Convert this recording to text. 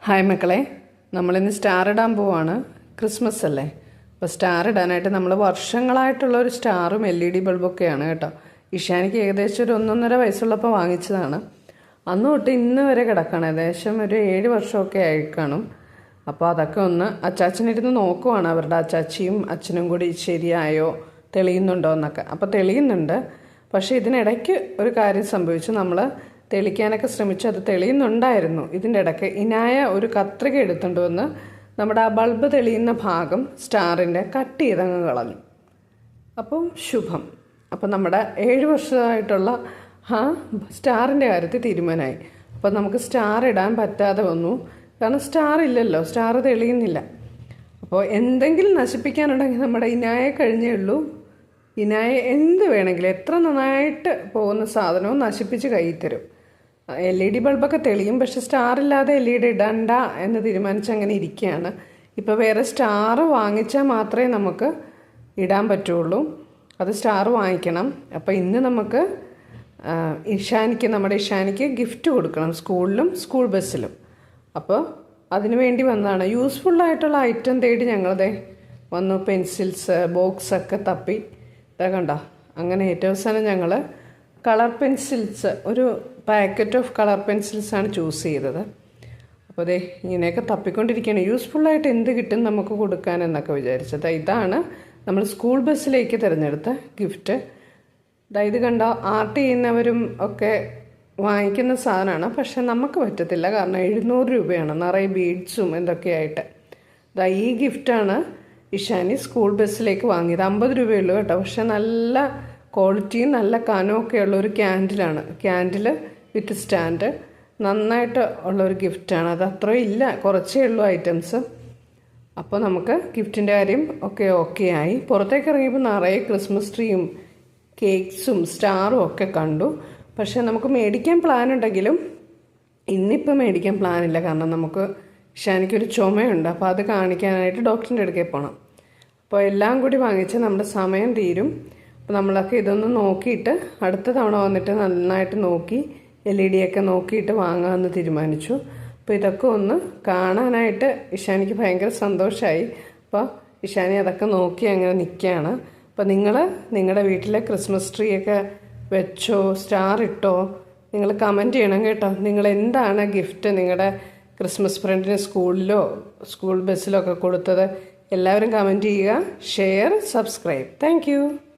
Hi മക്കളെ, നമ്മളിന്ന് star ഇടാൻ പോവാണ്. ക്രിസ്മസ് അല്ലേ, അപ്പോൾ സ്റ്റാർ ഇടാനായിട്ട് നമ്മൾ വർഷങ്ങളായിട്ടുള്ളൊരു സ്റ്റാറും LED ബൾബൊക്കെയാണ് കേട്ടോ. ഇഷാനിക്ക് ഏകദേശം ഒരു 1.5 വയസ്സുള്ളപ്പോൾ വാങ്ങിച്ചതാണ്. അന്ന് തൊട്ട് ഇന്ന് വരെ കിടക്കണം. ഏകദേശം ഒരു 7 വർഷമൊക്കെ ആയി കാണും. അപ്പോൾ അതൊക്കെ ഒന്ന് അച്ചാച്ചനിരുന്ന് നോക്കുവാണ്. അവരുടെ അച്ചാച്ചിയും അച്ഛനും കൂടി ശരിയായോ, തെളിയുന്നുണ്ടോ എന്നൊക്കെ. അപ്പോൾ തെളിയുന്നുണ്ട്. പക്ഷേ ഇതിനിടയ്ക്ക് ഒരു കാര്യം സംഭവിച്ചു. നമ്മൾ തെളിക്കാനൊക്കെ ശ്രമിച്ചു, അത് തെളിയുന്നുണ്ടായിരുന്നു. ഇതിൻ്റെ ഇടയ്ക്ക് ഇനായ ഒരു കത്രിക എടുത്തുകൊണ്ട് വന്ന് നമ്മുടെ ആ ബൾബ് തെളിയുന്ന ഭാഗം സ്റ്റാറിൻ്റെ കട്ട് ചെയ്തങ്ങ് കളഞ്ഞു. അപ്പം ശുഭം. അപ്പം നമ്മുടെ 7 വർഷമായിട്ടുള്ള സ്റ്റാറിൻ്റെ കാര്യത്തിൽ തീരുമാനമായി. അപ്പം നമുക്ക് സ്റ്റാർ ഇടാൻ പറ്റാതെ വന്നു. കാരണം സ്റ്റാർ ഇല്ലല്ലോ, സ്റ്റാർ തെളിയുന്നില്ല. അപ്പോൾ എന്തെങ്കിലും നശിപ്പിക്കാനുണ്ടെങ്കിൽ നമ്മുടെ ഇനായ കഴിഞ്ഞേ ഉള്ളൂ. ഇനായ എന്ത് വേണമെങ്കിലും എത്ര നന്നായിട്ട് പോകുന്ന സാധനവും നശിപ്പിച്ച് കയ്യിൽ തരും. LED ബൾബൊക്കെ തെളിയും, പക്ഷെ സ്റ്റാർ ഇല്ലാതെ LED ഇടണ്ട എന്ന് തീരുമാനിച്ച് അങ്ങനെ ഇരിക്കുകയാണ്. ഇപ്പോൾ വേറെ സ്റ്റാർ വാങ്ങിച്ചാൽ മാത്രമേ നമുക്ക് ഇടാൻ പറ്റുള്ളൂ. അത് സ്റ്റാർ വാങ്ങിക്കണം. അപ്പോൾ ഇന്ന് നമുക്ക് നമ്മുടെ ഇഷാനിക്ക് ഗിഫ്റ്റ് കൊടുക്കണം, സ്കൂളിലും സ്കൂൾ ബസ്സിലും. അപ്പോൾ അതിനു വേണ്ടി വന്നതാണ്. യൂസ്ഫുള്ളായിട്ടുള്ള ഐറ്റം തേടി ഞങ്ങളതേ വന്നു. പെൻസിൽസ് ബോക്സൊക്കെ തപ്പി ഇതാ കണ്ടോ. അങ്ങനെ ഏറ്റവും അവസാനം ഞങ്ങൾ കളർ പെൻസിൽസ്, ഒരു പാക്കറ്റ് ഓഫ് കളർ പെൻസിൽസാണ് ചൂസ് ചെയ്തത്. അപ്പോൾ അതെ ഇങ്ങനെയൊക്കെ തപ്പിക്കൊണ്ടിരിക്കുകയാണ്. യൂസ്ഫുള്ളായിട്ട് എന്ത് കിട്ടും നമുക്ക് കൊടുക്കാനെന്നൊക്കെ വിചാരിച്ചത്. ഇതാണ് നമ്മൾ സ്കൂൾ ബസ്സിലേക്ക് തിരഞ്ഞെടുത്ത ഗിഫ്റ്റ്. ഇത് കണ്ടോ, ആർട്ട് ചെയ്യുന്നവരും ഒക്കെ വാങ്ങിക്കുന്ന സാധനമാണ്. പക്ഷെ നമുക്ക് പറ്റത്തില്ല, കാരണം 700 രൂപയാണ്, നിറയെ ബീഡ്സും എന്തൊക്കെയായിട്ട്. ഈ ഗിഫ്റ്റാണ് ഇഷാനി സ്കൂൾ ബസ്സിലേക്ക് വാങ്ങിയത്. 50 രൂപയുള്ളൂ കേട്ടോ. പക്ഷെ നല്ല ക്വാളിറ്റിയും നല്ല കനമൊക്കെ ഉള്ളൊരു ക്യാൻഡിലാണ്. ക്യാൻഡിൽ വിത്ത് സ്റ്റാൻഡ്, നന്നായിട്ട് ഉള്ളൊരു ഗിഫ്റ്റാണ്. അത് അത്രയും ഇല്ല, കുറച്ചേ ഉള്ളൂ ഐറ്റംസ്. അപ്പോൾ നമുക്ക് ഗിഫ്റ്റിൻ്റെ കാര്യം ഓക്കെ ആയി. പുറത്തേക്ക് ഇറങ്ങിയപ്പോൾ നിറയെ ക്രിസ്മസ് ട്രീയും കേക്ക്സും സ്റ്റാറും ഒക്കെ കണ്ടു. പക്ഷേ നമുക്ക് മേടിക്കാൻ പ്ലാൻ ഉണ്ടെങ്കിലും ഇന്നിപ്പോൾ മേടിക്കാൻ പ്ലാനില്ല. കാരണം നമുക്ക് ഇഷാനിക്കൊരു ചുമയുണ്ട്. അപ്പോൾ അത് കാണിക്കാനായിട്ട് ഡോക്ടറിൻ്റെ അടുക്കൽ പോകണം. അപ്പോൾ എല്ലാം കൂടി വാങ്ങിച്ച് നമ്മുടെ സമയം തീരും. അപ്പോൾ നമ്മളൊക്കെ ഇതൊന്ന് നോക്കിയിട്ട് അടുത്ത തവണ വന്നിട്ട് നന്നായിട്ട് നോക്കി LED ഒക്കെ നോക്കിയിട്ട് വാങ്ങാമെന്ന് തീരുമാനിച്ചു. അപ്പോൾ ഇതൊക്കെ ഒന്ന് കാണാനായിട്ട് ഇഷാനിക്ക് ഭയങ്കര സന്തോഷമായി. അപ്പോൾ ഇഷാനി അതൊക്കെ നോക്കി അങ്ങനെ നിൽക്കുകയാണ്. അപ്പോൾ നിങ്ങൾ നിങ്ങളുടെ വീട്ടിലെ ക്രിസ്മസ് ട്രീ ഒക്കെ വെച്ചോ, സ്റ്റാർ ഇട്ടോ, നിങ്ങൾ കമൻറ്റ് ചെയ്യണം കേട്ടോ. നിങ്ങൾ എന്താണ് ഗിഫ്റ്റ് നിങ്ങളുടെ ക്രിസ്മസ് ഫ്രണ്ടിന് സ്കൂളിലോ സ്കൂൾ ബസ്സിലോ ഒക്കെ കൊടുത്തത്? എല്ലാവരും കമൻറ്റ് ചെയ്യുക, ഷെയർ, സബ്സ്ക്രൈബ്. താങ്ക്